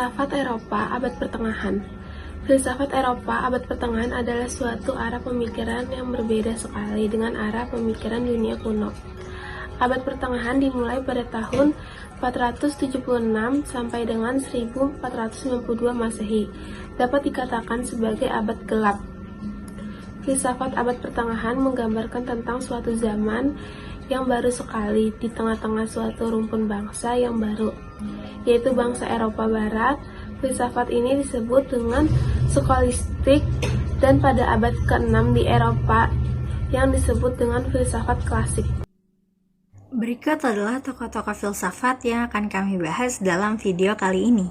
Filsafat Eropa Abad Pertengahan. Filsafat Eropa abad pertengahan adalah suatu arah pemikiran yang berbeda sekali dengan arah pemikiran dunia kuno. Abad pertengahan dimulai pada tahun 476 sampai dengan 1492 Masehi. Dapat dikatakan sebagai abad gelap. Filsafat abad pertengahan menggambarkan tentang suatu zaman yang baru sekali di tengah-tengah suatu rumpun bangsa yang baru, yaitu bangsa Eropa Barat. Filsafat ini disebut dengan skolastik, dan pada abad ke-6 di Eropa yang disebut dengan filsafat klasik. Berikut adalah tokoh-tokoh filsafat yang akan kami bahas dalam video kali ini.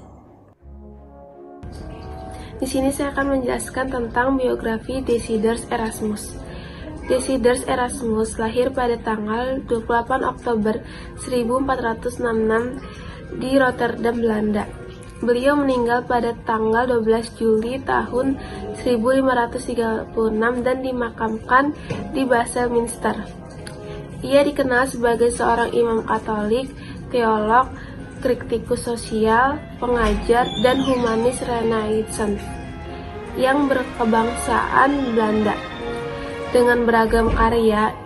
Di sini saya akan menjelaskan tentang biografi Desiders Erasmus. Desiders Erasmus lahir pada tanggal 28 Oktober 1466 di Rotterdam, Belanda. Beliau meninggal pada tanggal 12 Juli tahun 1536 dan dimakamkan di Basel-Minster. Ia dikenal sebagai seorang imam Katolik, teolog, kritikus sosial, pengajar, dan humanis Renaissance yang berkebangsaan Belanda. Dengan beragam karya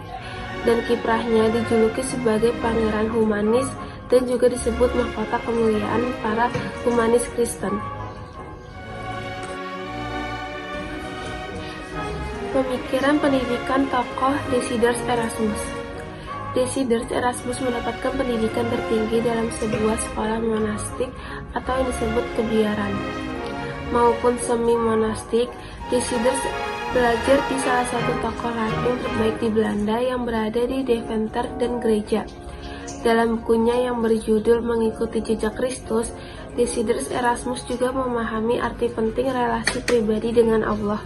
dan kiprahnya dijuluki sebagai pangeran humanis dan juga disebut mahkota kemuliaan para humanis Kristen. Pemikiran pendidikan tokoh Desiders Erasmus. Desiders Erasmus mendapatkan pendidikan tertinggi dalam sebuah sekolah monastik atau yang disebut kebiaran maupun semi monastik. Desiders belajar di salah satu tokoh Latin terbaik di Belanda yang berada di Deventer dan gereja. Dalam bukunya yang berjudul Mengikuti Jejak Kristus, Desiders Erasmus juga memahami arti penting relasi pribadi dengan Allah.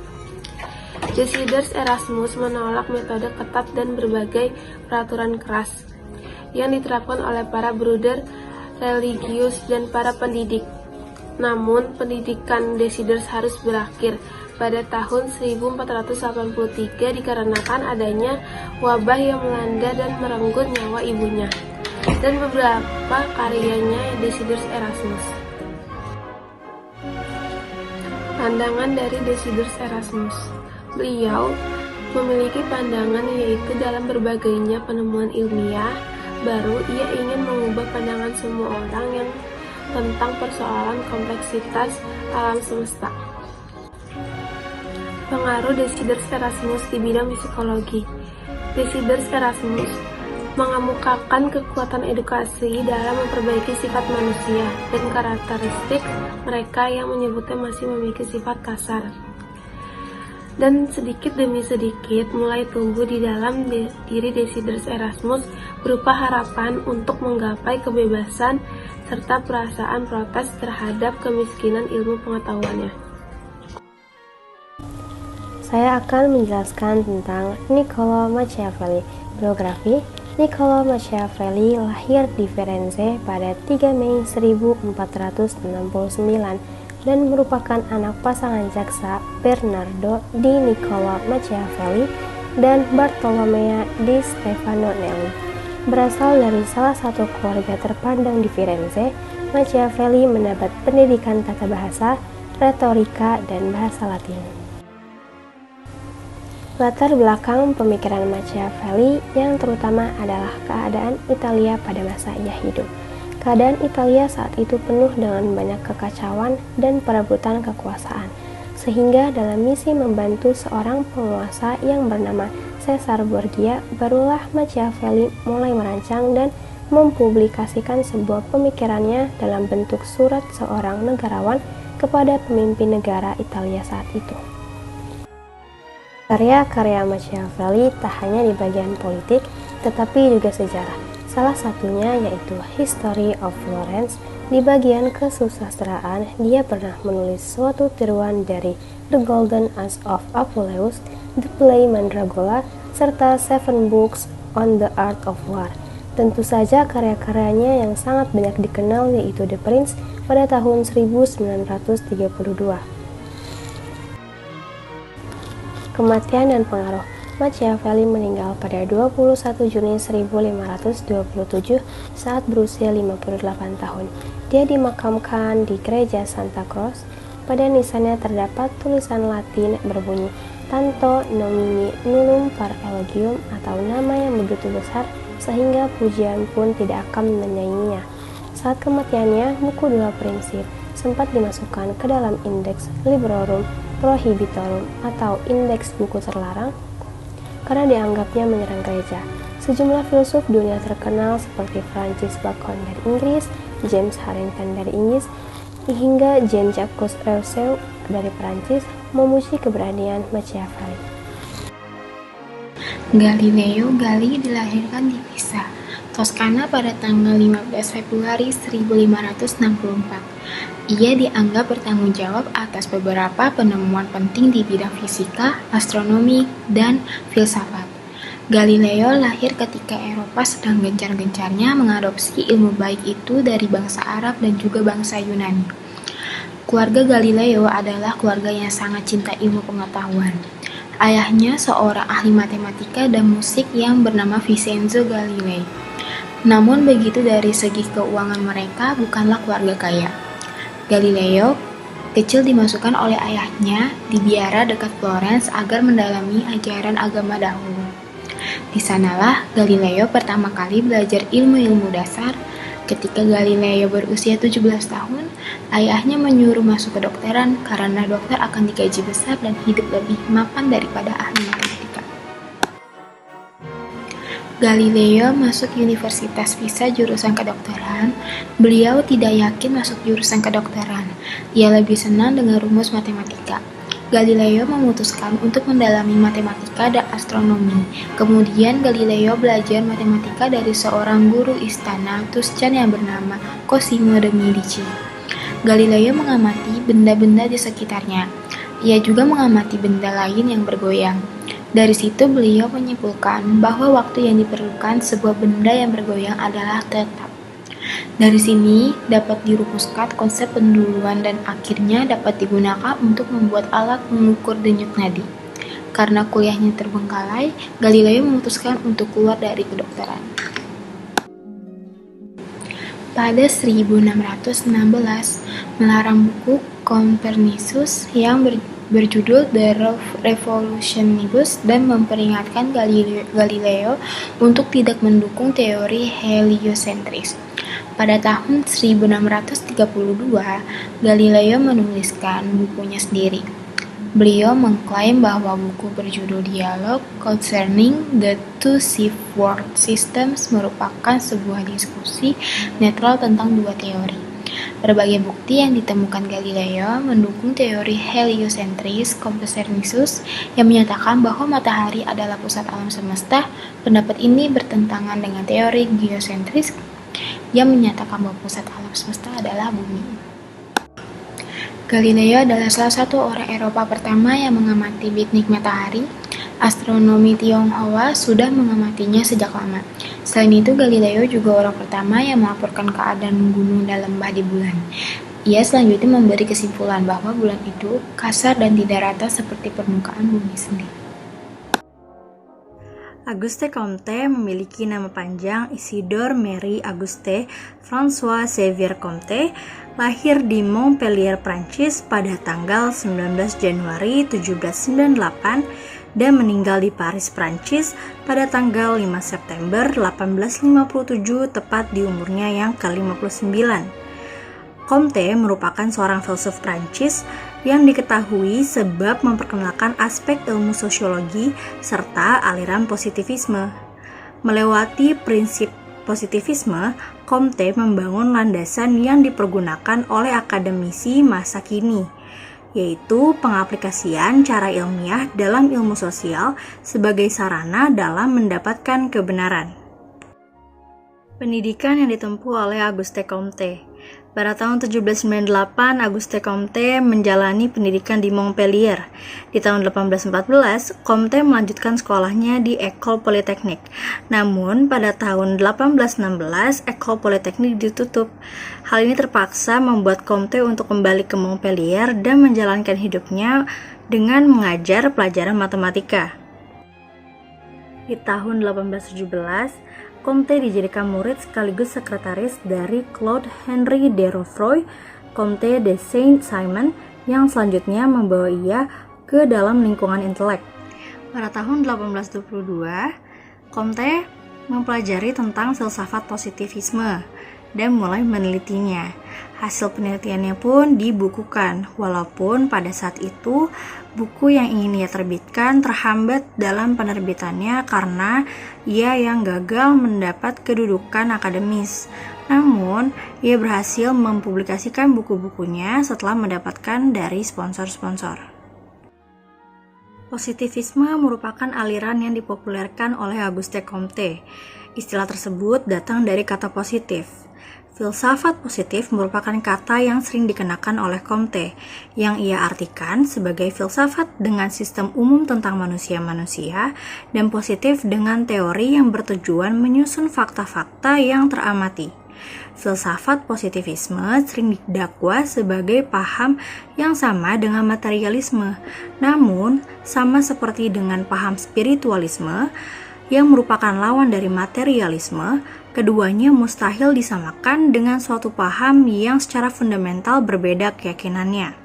Desiders Erasmus menolak metode ketat dan berbagai peraturan keras yang diterapkan oleh para bruder religius dan para pendidik. Namun, pendidikan Desiders harus berakhir pada tahun 1483 dikarenakan adanya wabah yang melanda dan merenggut nyawa ibunya dan beberapa karyanya Desiders Erasmus. Pandangan dari Desiders Erasmus. Beliau memiliki pandangan yaitu dalam berbagainya penemuan ilmiah baru, ia ingin mengubah pandangan semua orang yang tentang persoalan kompleksitas alam semesta. Pengaruh Desiders Erasmus di bidang psikologi. Desiders Erasmus mengemukakan kekuatan edukasi dalam memperbaiki sifat manusia dan karakteristik mereka yang menyebutnya masih memiliki sifat kasar. Dan sedikit demi sedikit mulai tumbuh di dalam diri Desiders Erasmus berupa harapan untuk menggapai kebebasan serta perasaan protes terhadap kemiskinan ilmu pengetahuannya. Saya akan menjelaskan tentang Niccolò Machiavelli. Biografi. Niccolò Machiavelli lahir di Firenze pada 3 Mei 1469 dan merupakan anak pasangan jaksa Bernardo di Niccolò Machiavelli dan Bartolomea di Stefano Nelli. Berasal dari salah satu keluarga terpandang di Firenze, Machiavelli mendapat pendidikan tata bahasa, retorika, dan bahasa Latin. Latar belakang pemikiran Machiavelli yang terutama adalah keadaan Italia pada masa ia hidup. Keadaan Italia saat itu penuh dengan banyak kekacauan dan perebutan kekuasaan, sehingga dalam misi membantu seorang penguasa yang bernama Caesar Borgia, barulah Machiavelli mulai merancang dan mempublikasikan sebuah pemikirannya dalam bentuk surat seorang negarawan kepada pemimpin negara Italia saat itu. Karya-karya Machiavelli tak hanya di bagian politik, tetapi juga sejarah. Salah satunya yaitu History of Florence. Di bagian kesusastraan, dia pernah menulis suatu tiruan dari The Golden Age of Apuleius, The Play Mandragola, serta 7 Books on the Art of War. Tentu saja karya-karyanya yang sangat banyak dikenal yaitu The Prince pada tahun 1932. Kematian dan pengaruh. Machiavelli meninggal pada 21 Juni 1527 saat berusia 58 tahun. Dia dimakamkan di gereja Santa Croce. Pada nisannya terdapat tulisan Latin berbunyi Tanto nomini nullum par elogium, atau nama yang begitu besar sehingga pujian pun tidak akan menyainginya. Saat kematiannya, buku Dua Prinsip sempat dimasukkan ke dalam Index Librorum Prohibitorum atau Indeks Buku Terlarang karena dianggapnya menyerang gereja. Sejumlah filsuf dunia terkenal seperti Francis Bacon dari Inggris, James Harrington dari Inggris, hingga Jean-Jacques Rousseau dari Perancis memuji keberanian Machiavelli. Galileo Galilei dilahirkan di Pisa, Toskana pada tanggal 15 Februari 1564. Ia dianggap bertanggung jawab atas beberapa penemuan penting di bidang fisika, astronomi, dan filsafat. Galileo lahir ketika Eropa sedang gencar-gencarnya mengadopsi ilmu baik itu dari bangsa Arab dan juga bangsa Yunani. Keluarga Galileo adalah keluarga yang sangat cinta ilmu pengetahuan. Ayahnya seorang ahli matematika dan musik yang bernama Vincenzo Galilei. Namun begitu dari segi keuangan mereka bukanlah keluarga kaya. Galileo kecil dimasukkan oleh ayahnya di biara dekat Florence agar mendalami ajaran agama dahulu. Di sanalah Galileo pertama kali belajar ilmu-ilmu dasar. Ketika Galileo berusia 17 tahun, ayahnya menyuruh masuk kedokteran karena dokter akan digaji besar dan hidup lebih mapan daripada ahli matematika. Galileo masuk Universitas Pisa jurusan kedokteran. Beliau tidak yakin masuk jurusan kedokteran. Ia lebih senang dengan rumus matematika. Galileo memutuskan untuk mendalami matematika dan astronomi. Kemudian Galileo belajar matematika dari seorang guru istana Tuscan yang bernama Cosimo de Medici. Galileo mengamati benda-benda di sekitarnya. Ia juga mengamati benda lain yang bergoyang. Dari situ beliau menyimpulkan bahwa waktu yang diperlukan sebuah benda yang bergoyang adalah tetap. Dari sini dapat dirumuskan konsep penduluan dan akhirnya dapat digunakan untuk membuat alat mengukur denyut nadi. Karena kuliahnya terbengkalai, Galileo memutuskan untuk keluar dari kedokteran. Pada 1616, melarang buku Copernicus yang berjudul The Revolutionibus dan memperingatkan Galileo untuk tidak mendukung teori heliocentris. Pada tahun 1632, Galileo menuliskan bukunya sendiri. Beliau mengklaim bahwa buku berjudul Dialogue Concerning the Two Seaworld Systems merupakan sebuah diskusi netral tentang dua teori. Berbagai bukti yang ditemukan Galileo mendukung teori heliocentris Copernicus yang menyatakan bahwa matahari adalah pusat alam semesta. Pendapat ini bertentangan dengan teori geosentris yang menyatakan bahwa pusat alam semesta adalah bumi. Galileo adalah salah satu orang Eropa pertama yang mengamati bitnik matahari. Astronomi Tionghoa sudah mengamatinya sejak lama. Selain itu, Galileo juga orang pertama yang melaporkan keadaan gunung dan lembah di bulan. Ia selanjutnya memberi kesimpulan bahwa bulan itu kasar dan tidak rata seperti permukaan bumi sendiri. Auguste Comte memiliki nama panjang Isidore Marie Auguste François Xavier Comte, lahir di Montpellier, Prancis pada tanggal 19 Januari 1798 dan meninggal di Paris, Prancis pada tanggal 5 September 1857 tepat di umurnya yang ke-59. Comte merupakan seorang filsuf Prancis yang diketahui sebab memperkenalkan aspek ilmu sosiologi serta aliran positivisme. Melewati prinsip positivisme, Comte membangun landasan yang dipergunakan oleh akademisi masa kini, yaitu pengaplikasian cara ilmiah dalam ilmu sosial sebagai sarana dalam mendapatkan kebenaran. Pendidikan yang ditempuh oleh Auguste Comte. Pada tahun 1798, Auguste Comte menjalani pendidikan di Montpellier. Di tahun 1814, Comte melanjutkan sekolahnya di École Polytechnique. Namun, pada tahun 1816, École Polytechnique ditutup. Hal ini terpaksa membuat Comte untuk kembali ke Montpellier dan menjalankan hidupnya dengan mengajar pelajaran matematika. Di tahun 1817, Comte dijadikan murid sekaligus sekretaris dari Claude Henry de Rouvroy, Comte de Saint-Simon, yang selanjutnya membawa ia ke dalam lingkungan intelek. Pada tahun 1822, Comte mempelajari tentang filsafat positivisme dan mulai menelitinya. Hasil penelitiannya pun dibukukan, walaupun pada saat itu buku yang ingin ia terbitkan terhambat dalam penerbitannya karena ia yang gagal mendapat kedudukan akademis. Namun, ia berhasil mempublikasikan buku-bukunya setelah mendapatkan dari sponsor-sponsor. Positivisme merupakan aliran yang dipopulerkan oleh Auguste Comte. Istilah tersebut datang dari kata positif. Filsafat positif merupakan kata yang sering dikenakan oleh Comte, yang ia artikan sebagai filsafat dengan sistem umum tentang manusia-manusia dan positif dengan teori yang bertujuan menyusun fakta-fakta yang teramati. Filsafat positivisme sering didakwa sebagai paham yang sama dengan materialisme, namun sama seperti dengan paham spiritualisme yang merupakan lawan dari materialisme, keduanya mustahil disamakan dengan suatu paham yang secara fundamental berbeda keyakinannya.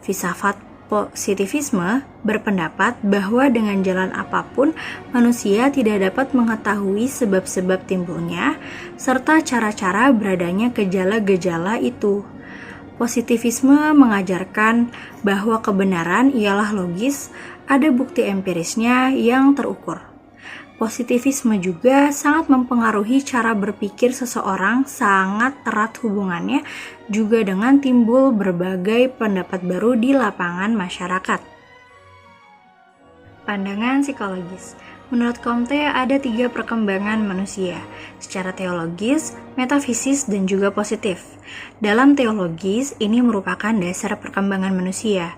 Filsafat positivisme berpendapat bahwa dengan jalan apapun manusia tidak dapat mengetahui sebab-sebab timbulnya serta cara-cara beradanya gejala-gejala itu. Positivisme mengajarkan bahwa kebenaran ialah logis, ada bukti empirisnya yang terukur. Positivisme juga sangat mempengaruhi cara berpikir seseorang, sangat erat hubungannya juga dengan timbul berbagai pendapat baru di lapangan masyarakat. Pandangan psikologis. Menurut Comte ada 3 perkembangan manusia, secara teologis, metafisis, dan juga positif. Dalam teologis, ini merupakan dasar perkembangan manusia,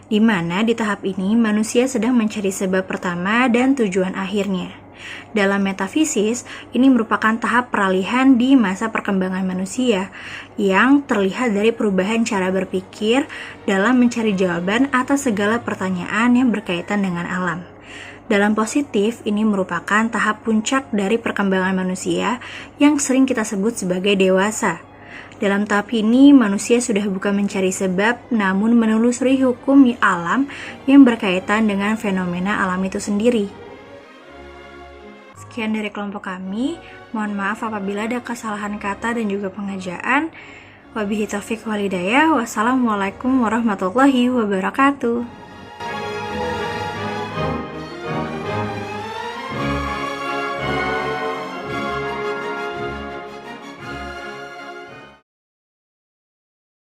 di mana di tahap ini manusia sedang mencari sebab pertama dan tujuan akhirnya. Dalam metafisis, ini merupakan tahap peralihan di masa perkembangan manusia yang terlihat dari perubahan cara berpikir dalam mencari jawaban atas segala pertanyaan yang berkaitan dengan alam. Dalam positif, ini merupakan tahap puncak dari perkembangan manusia yang sering kita sebut sebagai dewasa. Dalam tahap ini, manusia sudah bukan mencari sebab, namun menelusuri hukum alam yang berkaitan dengan fenomena alam itu sendiri. Sekian dari kelompok kami, mohon maaf apabila ada kesalahan kata dan juga pengejaan. Wabillahi taufiq wal hidayah. Wassalamualaikum warahmatullahi wabarakatuh.